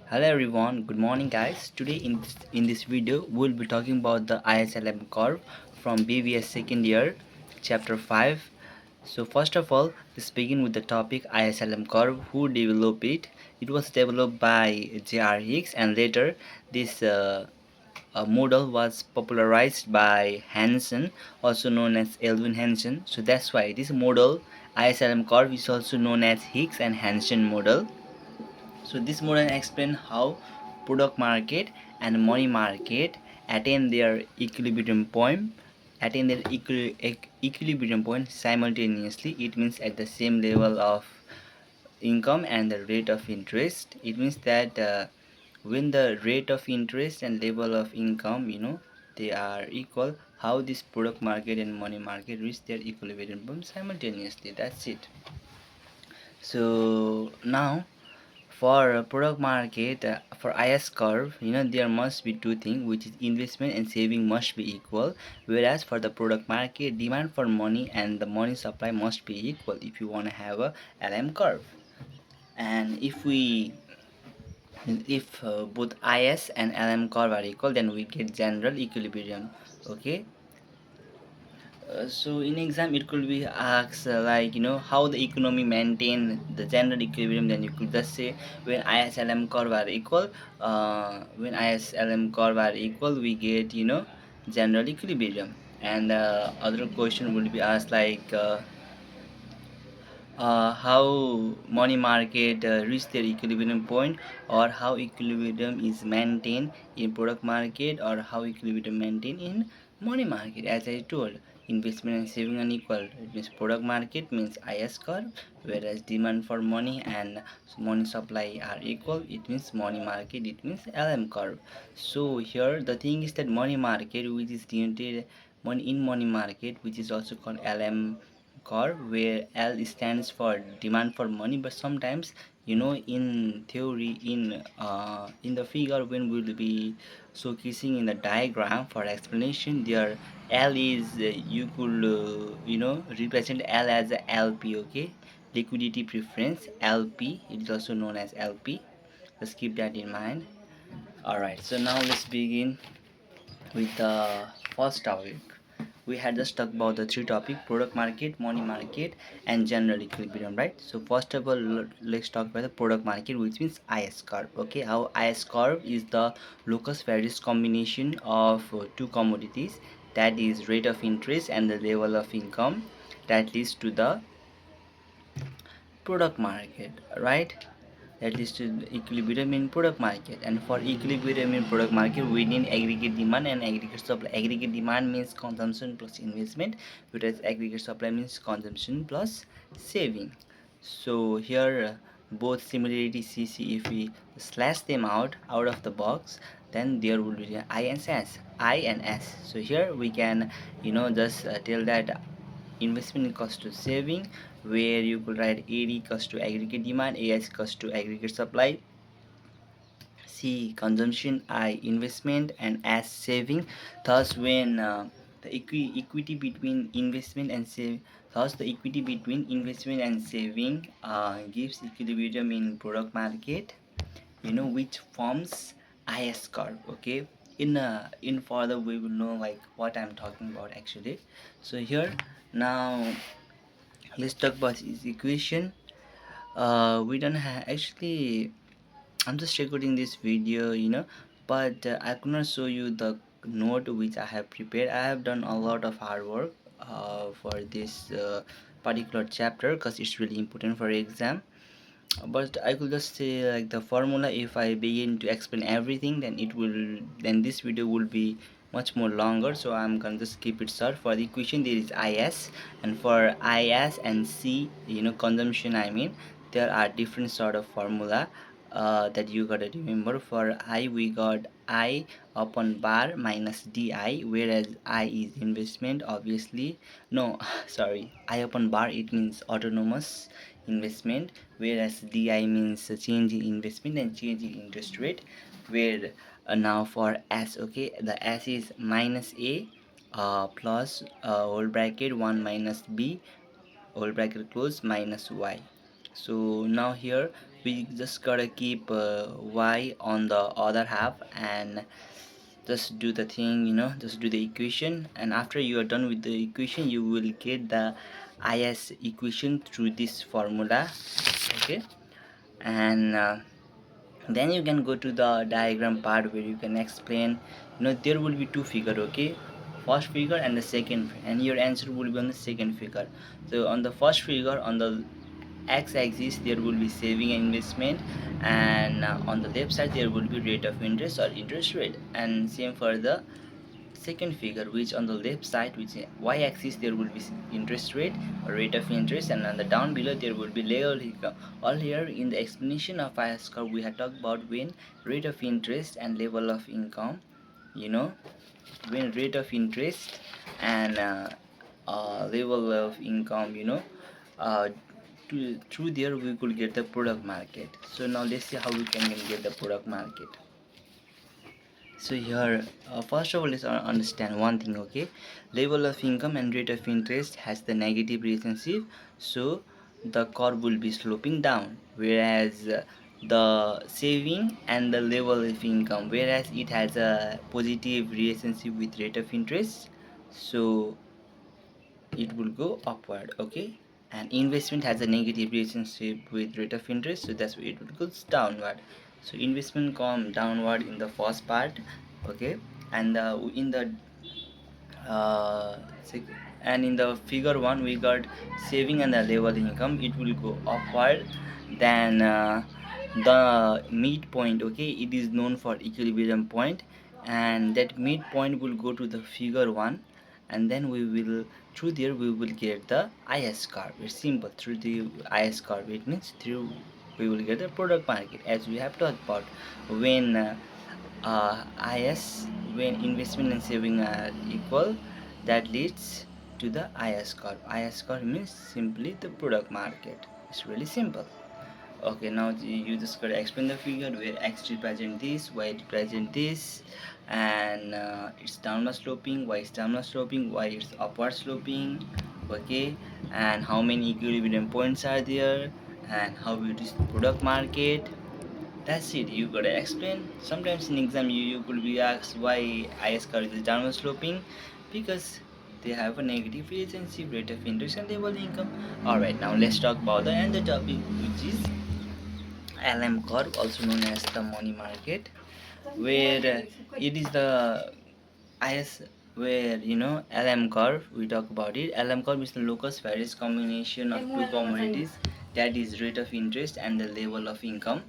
Hello everyone, good morning guys. Today in this video we'll be talking about the ISLM curve from BBS second year chapter 5. So first of all, let's begin with the topic ISLM curve. Who developed it? It was developed by J.R. Hicks, and later this model was popularized by Hansen, also known as Elvin Hansen. So that's why this model ISLM curve is also known as Hicks and Hansen model. So this model explains how product market and money market attain their equilibrium point, equilibrium point simultaneously. It means at the same level of income and the rate of interest. It means that when the rate of interest and level of income, they are equal, how this product market and money market reach their equilibrium point simultaneously. That's it. So now for product market, for IS curve, there must be two things, which is investment and saving must be equal. Whereas for the product market, demand for money and the money supply must be equal if you want to have a LM curve. And if both IS and LM curve are equal, then we get general equilibrium. Okay. So in exam it could be asked, like, how the economy maintain the general equilibrium. Then you could just say when ISLM curve are equal, we get, general equilibrium. And other question would be asked, like, how money market reach their equilibrium point, or how equilibrium is maintained in product market, or how equilibrium maintained in money market. As I told, investment and saving unequal, it means product market means IS curve, whereas demand for money and money supply are equal, it means money market, it means LM curve. So here the thing is that money market, which is denoted money in money market, which is also called LM curve, where L stands for demand for money. But sometimes, in theory, in the figure, when we'll be showcasing in the diagram for explanation, there L is, you could, represent L as a LP. Okay, liquidity preference, LP, it is also known as LP. Let's keep that in mind. All right, so now let's begin with the first topic. We had just talked about the three topic: product market, money market, and general equilibrium, right? So first of all, let's talk about the product market, which means IS curve. Okay, how IS curve is the locus varies combination of two commodities, that is rate of interest and the level of income, that leads to the product market, right? That leads to equilibrium in product market. And for equilibrium in product market, we need aggregate demand and aggregate supply. Aggregate demand means consumption plus investment, whereas aggregate supply means consumption plus saving. So here, both similarity CC, if we slash them out of the box, then there will be I and S. So here we can, just tell that investment cost to saving, where you could write AD cost to aggregate demand, AS cost to aggregate supply, C consumption, I investment, and S saving. Thus when the equity between investment and save thus the equity between investment and saving gives equilibrium in product market, which forms IS curve. Okay, in further we will know like what I'm talking about actually. So here now let's talk about this equation. We don't have actually, I'm just recording this video, but I could not show you the note which I have prepared. I have done a lot of hard work for this particular chapter, because it's really important for exam. But I could just say like the formula, if I begin to explain everything, then this video will be much more longer, so I'm gonna just keep it short. For the equation there is IS, and for IS and C, consumption, I mean, there are different sort of formula that you gotta remember. For I, we got I upon bar minus DI, whereas I is investment, obviously. No, sorry, I upon bar, it means autonomous investment, whereas DI means change in investment and change in interest rate. Where now for S, okay, the S is minus A plus whole bracket 1 minus B whole bracket close minus Y. So now here we just gotta keep y on the other half and just do the thing, just do the equation, and after you are done with the equation you will get the is equation through this formula. Okay, and then you can go to the diagram part where you can explain. There will be two figure, okay, first figure and the second, and your answer will be on the second figure. So on the first figure, on the x-axis there will be saving and investment, and on the left side there will be rate of interest or interest rate, and same for the second figure, which on the left side, which y-axis, there will be interest rate or rate of interest, and on the down below there will be level income. All here in the explanation of IS curve we have talked about when rate of interest and level of income, you know when rate of interest and level of income, uh, through there we could get the product market. So now let's see how we can get the product market. So here, first of all, let's understand one thing. Okay, level of income and rate of interest has the negative relationship, so the curve will be sloping down. Whereas the saving and the level of income, whereas it has a positive relationship with rate of interest, so it will go upward. Okay, and investment has a negative relationship with rate of interest, so that's why it will go downward. So investment come downward in the first part. Okay, and in the uh, and in the figure 1 we got saving and the level income, it will go upward. Then the midpoint, okay, it is known for equilibrium point, and that midpoint will go to the figure 1, and then we will, through there we will get the is curve. It's simple. Through the is curve, it means through we will get the product market, as we have talked about. When is when investment and saving are equal, that leads to the is curve. Is curve means simply the product market. It's really simple. Okay, now you just gotta explain the figure where x represent this, y represent this, and it's downward sloping, y is downward sloping, y is upward sloping. Okay, and how many equilibrium points are there, and how it is the product market. That's it. You gotta explain. Sometimes in exam you could be asked why IS curve is downward sloping, because they have a negative relationship rate of interest and level income. Alright, now let's talk about the other topic, which is LM curve, also known as the money market, where it is the IS, where LM curve, we talk about it. LM curve is the locus varies combination of two commodities, that is rate of interest and the level of income.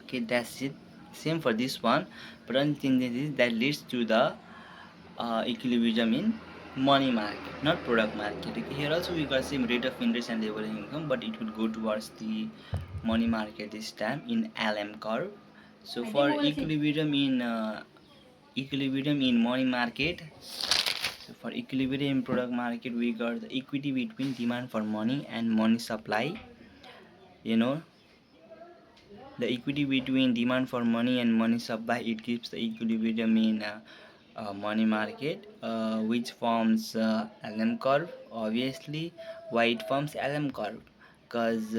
Okay, that's it. Same for this one, but only thing is that leads to the equilibrium in money market, not product market. Okay, here also we got same rate of interest and level income, but it will go towards the money market this time in LM curve. So for equilibrium in money market, so for equilibrium in product market, we got the equity between demand for money and money supply. You know, the equity between demand for money and money supply, it keeps the equilibrium in money market, which forms LM curve. Obviously, why it forms LM curve? Because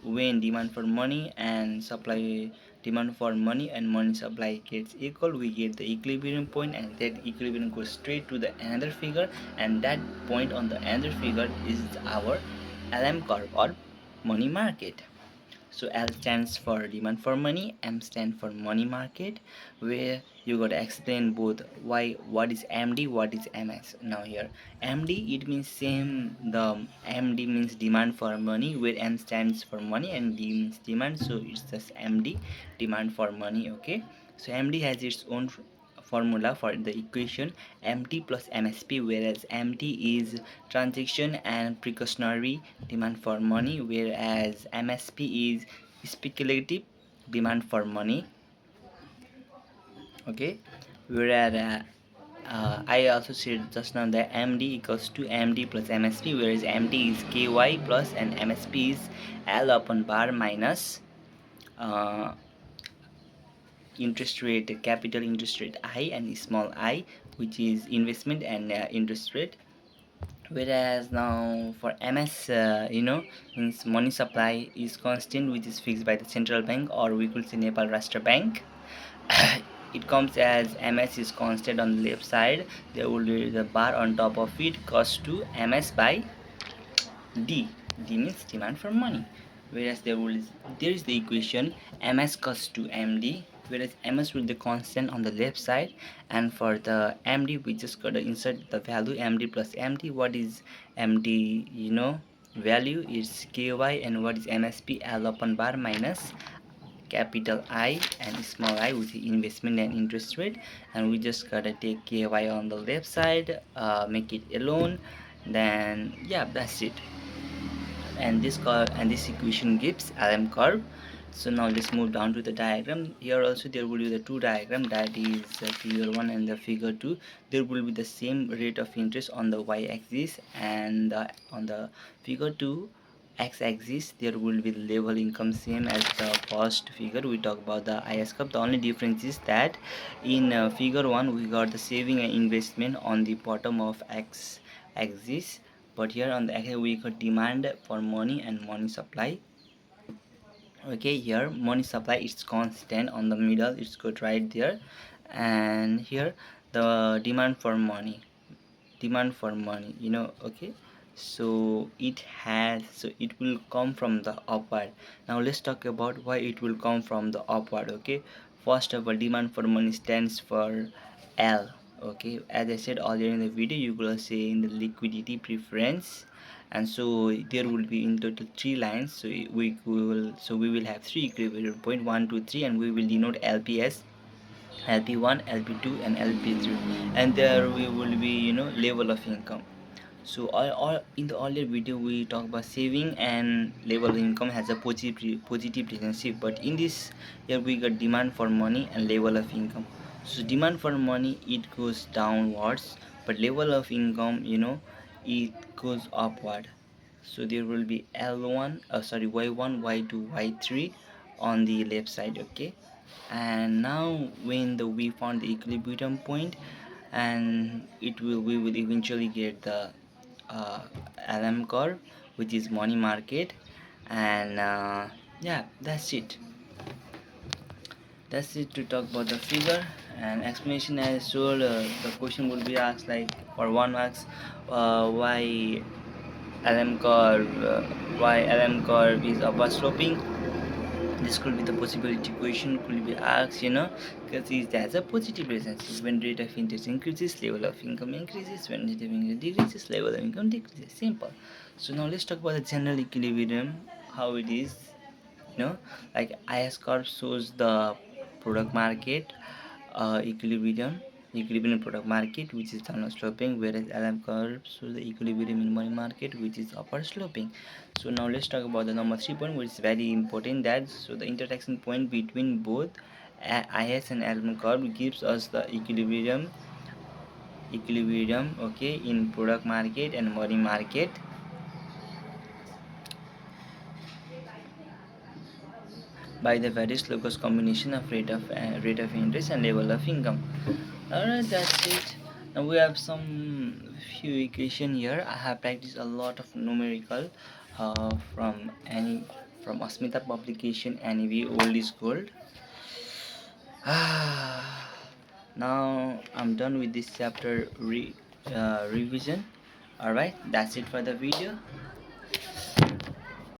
when demand for money and supply, demand for money and money supply gets equal, we get the equilibrium point, and that equilibrium goes straight to the another figure, and that point on the another figure is our LM curve or money market. So L stands for demand for money, M stands for money market, where you gotta explain both why, what is MD, what is MS. Now here MD, it means same, the MD means demand for money, where M stands for money and D means demand, so it's just MD, demand for money. Okay, so MD has its own formula for the equation MT plus MSP, whereas MT is transaction and precautionary demand for money, whereas MSP is speculative demand for money. Okay, whereas I also said just now that MD equals to MD plus MSP, whereas MD is KY plus and MSP is L upon bar minus uh, interest rate, capital interest rate I and small I, which is investment and interest rate. Whereas now for ms, means money supply is constant, which is fixed by the central bank, or we could say Nepal Rashtra Bank. It comes as ms is constant on the left side. There will be the bar on top of it, cost to ms by D. D means demand for money. Whereas there is the equation ms cost to md, whereas ms will be the constant on the left side, and for the md we just gotta insert the value md plus md. What is md? Value is ky, and what is msp? L upon bar minus capital I and small I, which is investment and interest rate. And we just gotta take ky on the left side, make it alone, then yeah, that's it. And this curve and this equation gives LM curve. So now let's move down to the diagram. Here also there will be the two diagram, that is figure 1 and the figure 2. There will be the same rate of interest on the y-axis, and on the figure 2 x-axis there will be the level income, same as the first figure. We talk about the IS curve. The only difference is that in figure 1 we got the saving and investment on the bottom of x-axis, but here on the axis we got demand for money and money supply. Okay, here money supply is constant on the middle, it's good right there. And here the demand for money, okay. So it will come from the upward. Now let's talk about why it will come from the upward. Okay, first of all, demand for money stands for L. Okay, as I said earlier in the video, you will say in the liquidity preference. And so there will be in total three lines. So we will have three equilibrium point, 1 2 3, and we will denote LPS, LP1, LP2, and LP3. And there we will be, level of income. So all in the earlier video we talked about saving and level of income has a positive relationship, but in this here we got demand for money and level of income. So demand for money, it goes downwards, but level of income, it goes upward. So there will be L1, y1, y2, y3 on the left side. Okay, and now when we found the equilibrium point, and we will eventually get the uh, LM curve, which is money market. And yeah, that's it to talk about the figure and explanation. As told, the question will be asked like for 1 marks, why LM curve is upward sloping. This could be the possibility question could be asked, because it has a positive relationship. When rate of interest increases, level of income increases. When rate of income decreases, level of income decreases. Simple. So now let's talk about the general equilibrium, how it is. you know like IS curve shows the product market equilibrium product market, which is downward sloping, whereas LM curve shows the equilibrium in money market, which is upward sloping. So now let's talk about the number 3 point, which is very important. That so the intersection point between both IS and LM curve gives us the equilibrium, okay, in product market and money market by the various locus combination of rate of interest and level of income. Alright, that's it. Now we have some few equation here. I have practiced a lot of numerical from Asmita publication, NEV Old is Gold. Now I'm done with this chapter revision. Alright, that's it for the video.